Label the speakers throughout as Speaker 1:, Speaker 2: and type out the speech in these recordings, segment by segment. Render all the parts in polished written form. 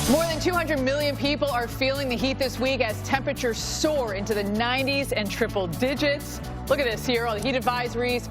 Speaker 1: More than 200 million people are feeling the heat this week as temperatures soar into the 90s and triple digits. Look at this here, all the heat advisories.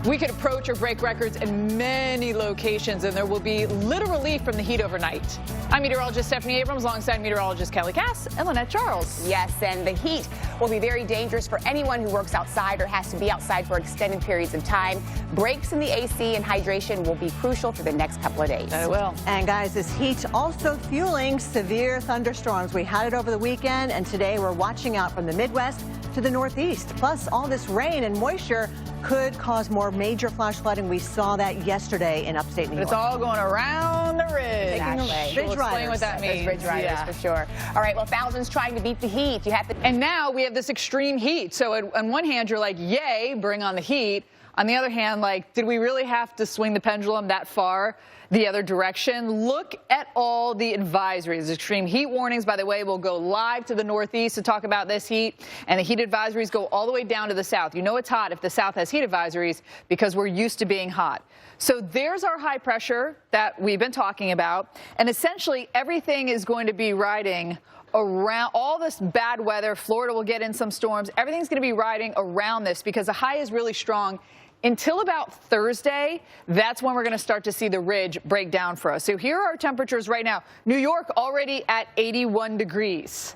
Speaker 1: We could approach or break records in many locations, and there will be little relief from the heat overnight. I'm meteorologist Stephanie Abrams alongside meteorologist Kelly Cass and Lynette Charles.
Speaker 2: Yes, and the heat will be very dangerous for anyone who works outside or has to be outside for extended periods of time. Breaks in the AC and hydration will be crucial for the next couple of days.
Speaker 1: It will.
Speaker 3: And guys, this heat also fueling severe thunderstorms. We had it over the weekend, and today we're watching out from the Midwest to the Northeast. Plus, all this rain and moisture could cause more major flash flooding. We saw that yesterday in upstate New York.
Speaker 1: It's all going around the ridge.
Speaker 2: Exactly.
Speaker 1: We'll explain what that means.
Speaker 2: Those ridge riders, for sure. All right, well, thousands trying to beat the heat. You have to.
Speaker 1: And now we have this extreme heat. So on one hand, you're like, yay, bring on the heat. On the other hand, like, did we really have to swing the pendulum that far the other direction? Look at all the advisories. Extreme heat warnings, by the way, will go live to the Northeast to talk about this heat. And the heat advisories go all the way down to the South. You know it's hot if the South has heat advisories because we're used to being hot. So there's our high pressure that we've been talking about. And essentially everything is going to be riding around all this bad weather. Florida will get in some storms. Everything's going to be riding around this because the high is really strong. Until about Thursday, that's when we're going to start to see the ridge break down for us. So here are our temperatures right now. New York already at 81 degrees.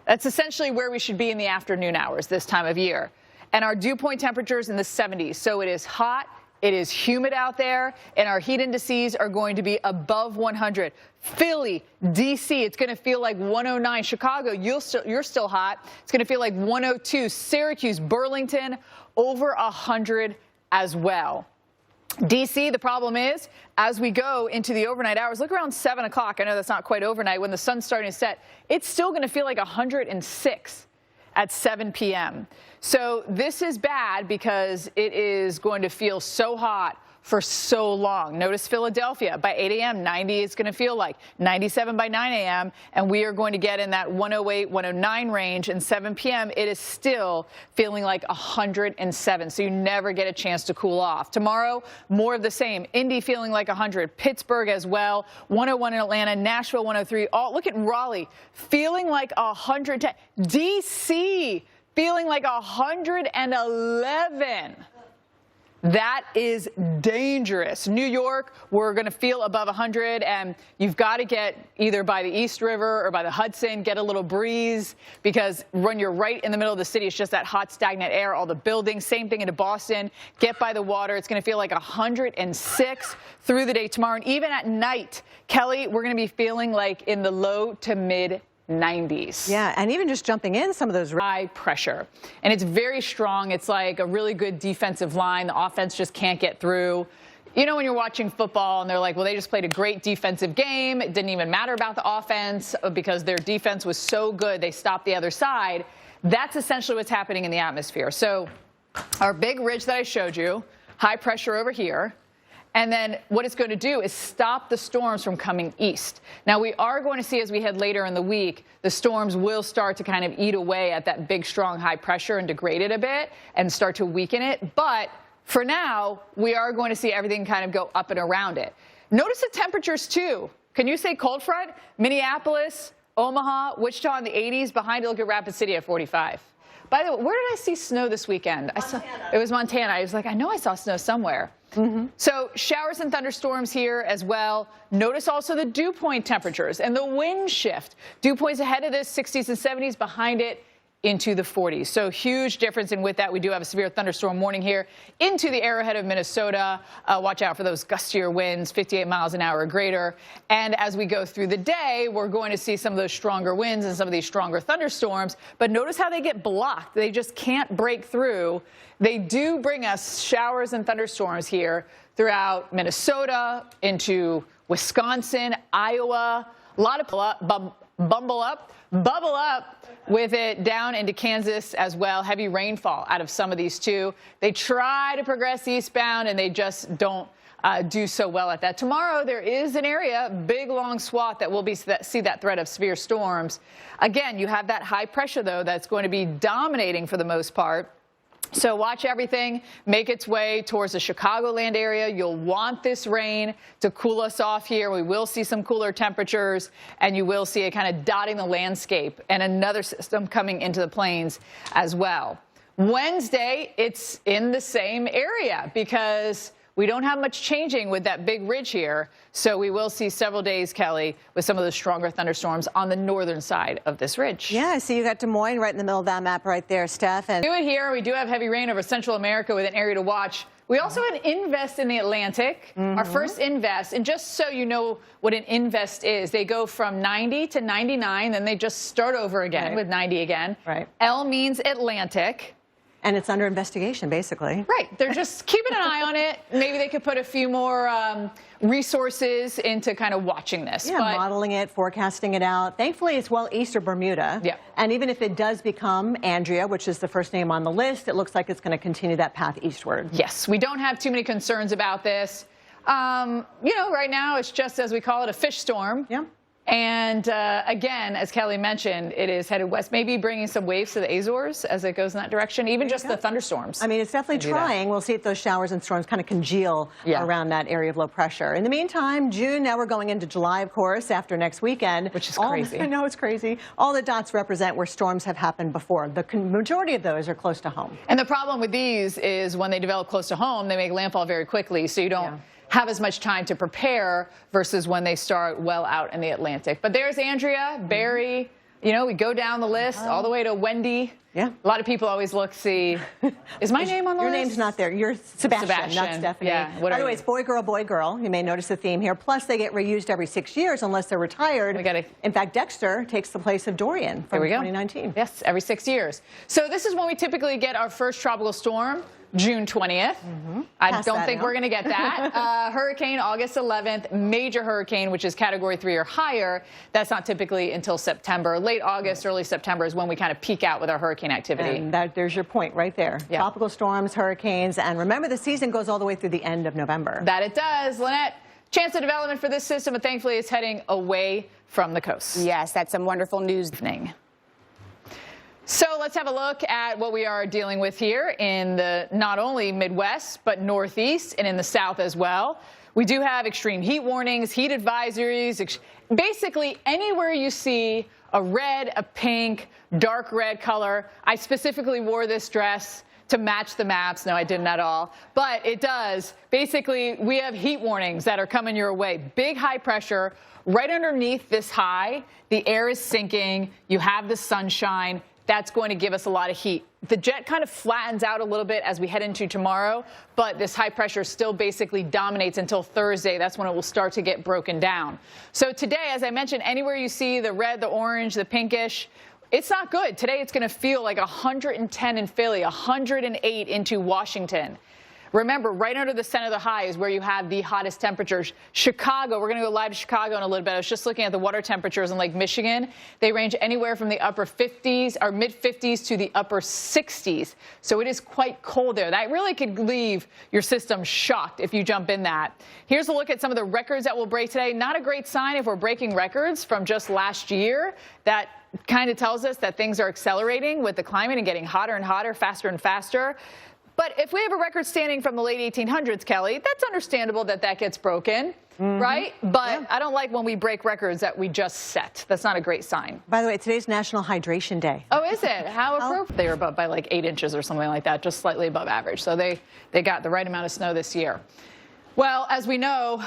Speaker 1: That's essentially where we should be in the afternoon hours this time of year. And our dew point temperatures in the 70s. So it is hot. It is humid out there, and our heat indices are going to be above 100. Philly, D.C., it's going to feel like 109. Chicago, you're still hot. It's going to feel like 102. Syracuse, Burlington, over 100 as well. D.C., the problem is, as we go into the overnight hours, look around 7 o'clock. I know that's not quite overnight. When the sun's starting to set, it's still going to feel like 106 at 7 p.m. So this is bad because it is going to feel so hot for so long. Notice Philadelphia by 8 a.m., 90 is going to feel like 97 by 9 a.m. And we are going to get in that 108, 109 range. And 7 p.m., it is still feeling like 107. So you never get a chance to cool off. Tomorrow, more of the same. Indy feeling like 100. Pittsburgh as well. 101 in Atlanta. Nashville 103. Look at Raleigh feeling like 110. D.C. feeling like 111. That is dangerous. New York, we're going to feel above 100, and you've got to get either by the East River or by the Hudson, get a little breeze, because when you're right in the middle of the city, it's just that hot, stagnant air, all the buildings. Same thing into Boston. Get by the water. It's going to feel like 106 through the day tomorrow. And even at night, Kelly, we're going to be feeling like in the low to mid 90s.
Speaker 3: Yeah, and even just jumping in some of those
Speaker 1: high pressure. And it's very strong. It's like a really good defensive line. The offense just can't get through. You know, when you're watching football and they're like, well, they just played a great defensive game. It didn't even matter about the offense because their defense was so good. They stopped the other side. That's essentially what's happening in the atmosphere. So our big ridge that I showed you, high pressure over here. And then what it's going to do is stop the storms from coming east. Now, we are going to see as we head later in the week, the storms will start to kind of eat away at that big, strong, high pressure and degrade it a bit and start to weaken it. But for now, we are going to see everything kind of go up and around it. Notice the temperatures, too. Can you say cold front? Minneapolis, Omaha, Wichita in the 80s. Behind it, look at Rapid City at 45. By the way, where did I see snow this weekend? It was Montana. I was like, I know I saw snow somewhere. So showers and thunderstorms here as well. Notice also the dew point temperatures and the wind shift. Dew points ahead of this, 60s and 70s, behind it into the 40s. So huge difference. And with that, we do have a severe thunderstorm warning here into the Arrowhead of Minnesota. Watch out for those gustier winds, 58 miles an hour or greater. And as we go through the day, we're going to see some of those stronger winds and some of these stronger thunderstorms. But notice how they get blocked. They just can't break through. They do bring us showers and thunderstorms here throughout Minnesota, into Wisconsin, Iowa. A lot of bubble up with it down into Kansas as well. Heavy rainfall out of some of these too. They try to progress eastbound and they just don't do so well at that. Tomorrow there is an area, big long swath, that will see that threat of severe storms. Again, you have that high pressure though that's going to be dominating for the most part. So watch everything make its way towards the Chicagoland area. You'll want this rain to cool us off here. We will see some cooler temperatures, and you will see it kind of dotting the landscape, and another system coming into the plains as well. Wednesday, it's in the same area because we don't have much changing with that big ridge here. So we will see several days, Kelly, with some of the stronger thunderstorms on the northern side of this ridge.
Speaker 3: Yeah, I see you got Des Moines right in the middle of that map right there, Steph. And
Speaker 1: do it here. We do have heavy rain over Central America with an area to watch. We also had an invest in the Atlantic, our first invest. And just so you know what an invest is, they go from 90 to 99, then they just start over again with 90 again.
Speaker 3: Right.
Speaker 1: L means Atlantic.
Speaker 3: And it's under investigation, basically.
Speaker 1: Right. They're just keeping an eye on it. Maybe they could put a few more resources into kind of watching this.
Speaker 3: Yeah, modeling it, forecasting it out. Thankfully, it's well east of Bermuda.
Speaker 1: Yeah.
Speaker 3: And even if it does become Andrea, which is the first name on the list, it looks like it's going to continue that path eastward.
Speaker 1: Yes. We don't have too many concerns about this. You know, right now it's just, as we call it, a fish storm.
Speaker 3: Yeah.
Speaker 1: And again, as Kelly mentioned, it is headed west, maybe bringing some waves to the Azores as it goes in that direction, even just the thunderstorms.
Speaker 3: I mean, it's definitely trying. We'll see if those showers and storms kind of congeal around that area of low pressure. In the meantime, June, now we're going into July, of course, after next weekend.
Speaker 1: Which is crazy.
Speaker 3: I know, it's crazy. All the dots represent where storms have happened before. The majority of those are close to home.
Speaker 1: And the problem with these is when they develop close to home, they make landfall very quickly, so you don't have as much time to prepare versus when they start well out in the Atlantic. But there's Andrea, Barry, you know, we go down the list all the way to Wendy.
Speaker 3: Yeah.
Speaker 1: A lot of people always look, see, is my name on the
Speaker 3: list? Your name's not there. You're Sebastian, not Stephanie.
Speaker 1: Yeah,
Speaker 3: by the way, it's boy, girl, boy, girl. You may notice the theme here. Plus, they get reused every 6 years unless they're retired.
Speaker 1: In
Speaker 3: fact, Dexter takes the place of Dorian from 2019.
Speaker 1: Yes, every 6 years. So this is when we typically get our first tropical storm. June 20th. I don't think we're going to get that. Hurricane August 11th, major hurricane, which is Category 3 or higher. That's not typically until September. Late August, early September is when we kind of peak out with our hurricane activity.
Speaker 3: And there's your point right there.
Speaker 1: Yeah.
Speaker 3: Tropical storms, hurricanes, and remember the season goes all the way through the end of November.
Speaker 1: That it does. Lynette, chance of development for this system, but thankfully it's heading away from the coast.
Speaker 2: Yes, that's some wonderful news.
Speaker 1: So let's have a look at what we are dealing with here in the not only Midwest, but Northeast and in the South as well. We do have extreme heat warnings, heat advisories, basically anywhere you see a red, a pink, dark red color. I specifically wore this dress to match the maps. No, I didn't at all. But it does. Basically, we have heat warnings that are coming your way. Big high pressure. Right underneath this high, the air is sinking. You have the sunshine. That's going to give us a lot of heat. The jet kind of flattens out a little bit as we head into tomorrow, but this high pressure still basically dominates until Thursday. That's when it will start to get broken down. So today, as I mentioned, anywhere you see the red, the orange, the pinkish, it's not good. Today, it's going to feel like 110 in Philly, 108 into Washington. Remember, right under the center of the high is where you have the hottest temperatures. Chicago, we're going to go live to Chicago in a little bit. I was just looking at the water temperatures in Lake Michigan. They range anywhere from the upper 50s or mid 50s to the upper 60s. So it is quite cold there. That really could leave your system shocked if you jump in that. Here's a look at some of the records that we'll break today. Not a great sign if we're breaking records from just last year. That kind of tells us that things are accelerating with the climate and getting hotter and hotter, faster and faster. But if we have a record standing from the late 1800s, Kelly, that's understandable that that gets broken, right? But I don't like when we break records that we just set. That's not a great sign.
Speaker 3: By the way, today's National Hydration Day.
Speaker 1: Oh, is it? How appropriate. They were above by like 8 inches or something like that, just slightly above average. So they got the right amount of snow this year. Well, as we know,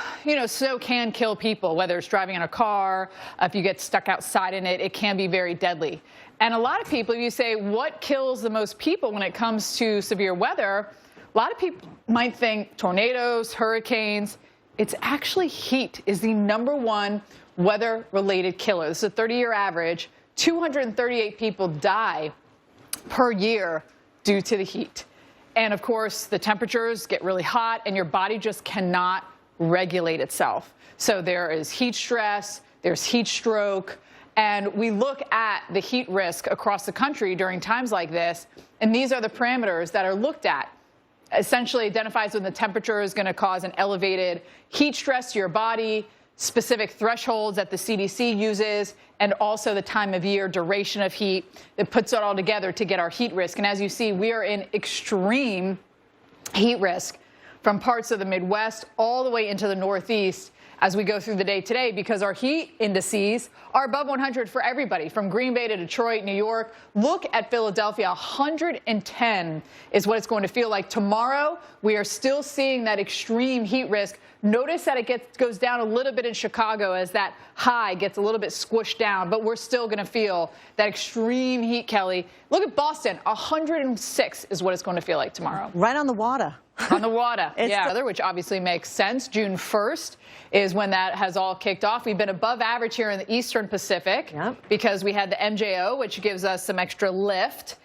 Speaker 1: snow can kill people, whether it's driving in a car, if you get stuck outside in it, it can be very deadly. And a lot of people, you say, what kills the most people when it comes to severe weather? A lot of people might think tornadoes, hurricanes. It's actually heat is the #1 weather-related killer. This is a 30-year average. 238 people die per year due to the heat. And, of course, the temperatures get really hot, and your body just cannot regulate itself. So there is heat stress, there's heat stroke, and we look at the heat risk across the country during times like this, and these are the parameters that are looked at. Essentially identifies when the temperature is going to cause an elevated heat stress to your body, specific thresholds that the CDC uses, and also the time of year, duration of heat. It puts it all together to get our heat risk. And as you see, we are in extreme heat risk from parts of the Midwest all the way into the Northeast as we go through the day today, because our heat indices are above 100 for everybody, from Green Bay to Detroit, New York. Look at Philadelphia, 110 is what it's going to feel like. Tomorrow, we are still seeing that extreme heat risk. Notice that it goes down a little bit in Chicago as that high gets a little bit squished down, but we're still going to feel that extreme heat, Kelly. Look at Boston, 106 is what it's going to feel like tomorrow.
Speaker 3: Right on the water.
Speaker 1: On the water, yeah, which obviously makes sense. June 1st is when that has all kicked off. We've been above average here in the Eastern Pacific because we had the MJO, which gives us some extra lift.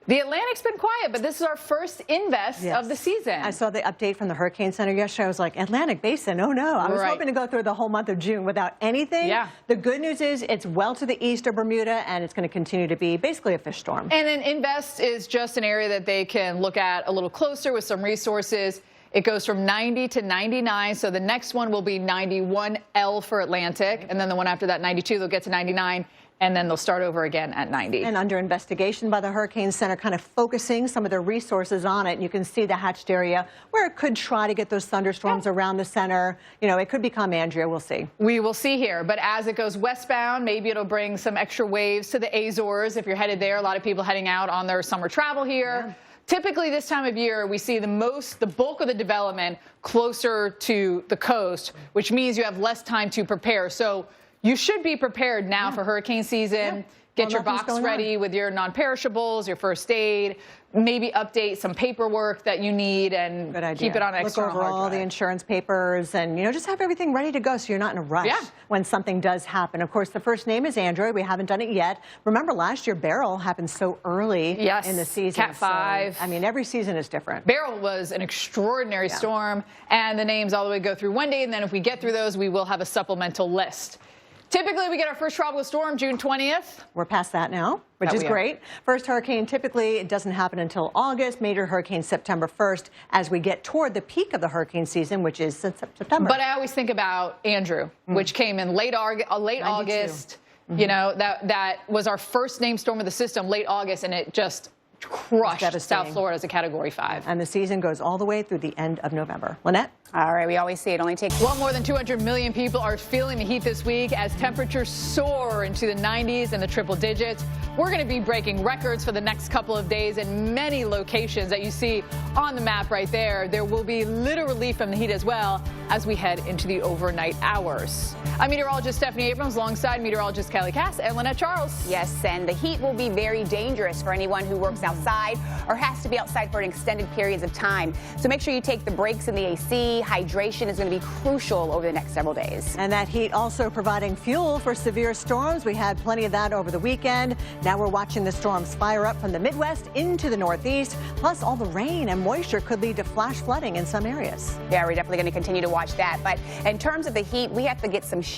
Speaker 1: The Atlantic's been quiet, but this is our first invest of the season.
Speaker 3: I saw the update from the Hurricane Center yesterday. I was like, Atlantic Basin, oh no. I was hoping to go through the whole month of June without anything.
Speaker 1: Yeah.
Speaker 3: The good news is it's well to the east of Bermuda, and it's going to continue to be basically a fish storm. And
Speaker 1: an invest is just an area that they can look at a little closer with some resources. It goes from 90 to 99, so the next one will be 91L for Atlantic, and then the one after that, 92, they'll get to 99. And then they'll start over again at 90.
Speaker 3: And under investigation by the Hurricane Center, kind of focusing some of their resources on it. And you can see the hatched area where it could try to get those thunderstorms around the center. You know, it could become Andrea. We'll see.
Speaker 1: We will see here. But as it goes westbound, maybe it'll bring some extra waves to the Azores. If you're headed there, a lot of people heading out on their summer travel here. Yeah. Typically, this time of year, we see the bulk of the development closer to the coast, which means you have less time to prepare. So you should be prepared now for hurricane season. Get your box ready with your non-perishables, your first aid, maybe update some paperwork that you need, and keep it on extra hard drive.
Speaker 3: Look over all the insurance papers and, you know, just have everything ready to go so you're not in a rush when something does happen. Of course, the first name is Android. We haven't done it yet. Remember, last year, Beryl happened so early in the season.
Speaker 1: Cat 5.
Speaker 3: So, I mean, every season is different.
Speaker 1: Beryl was an extraordinary storm, and the names all the way go through Wendy, and then if we get through those, we will have a supplemental list. Typically, we get our first tropical storm June 20th.
Speaker 3: We're past that now, which is great. First hurricane, typically, it doesn't happen until August. Major hurricane September 1st as we get toward the peak of the hurricane season, which is September.
Speaker 1: But I always think about Andrew, which came in late August. You know, that was our first named storm of the system, late August, and it just crushed South Florida as a Category 5.
Speaker 3: And the season goes all the way through the end of November. Lynette?
Speaker 2: All right, we always say it only takes...
Speaker 1: Well, more than 200 million people are feeling the heat this week as temperatures soar into the 90s and the triple digits. We're going to be breaking records for the next couple of days in many locations that you see on the map right there. There will be little relief from the heat as well as we head into the overnight hours. I'm meteorologist Stephanie Abrams alongside meteorologist Kelly Cass and Lynette Charles.
Speaker 2: Yes, and the heat will be very dangerous for anyone who works outside or has to be outside for an extended periods of time. So make sure you take the breaks in the AC. Hydration is going to be crucial over the next several days.
Speaker 3: And that heat also providing fuel for severe storms. We had plenty of that over the weekend. Now we're watching the storms fire up from the Midwest into the Northeast. Plus, all the rain and moisture could lead to flash flooding in some areas.
Speaker 2: Yeah, we're definitely going to continue to watch that. But in terms of the heat, we have to get some shade.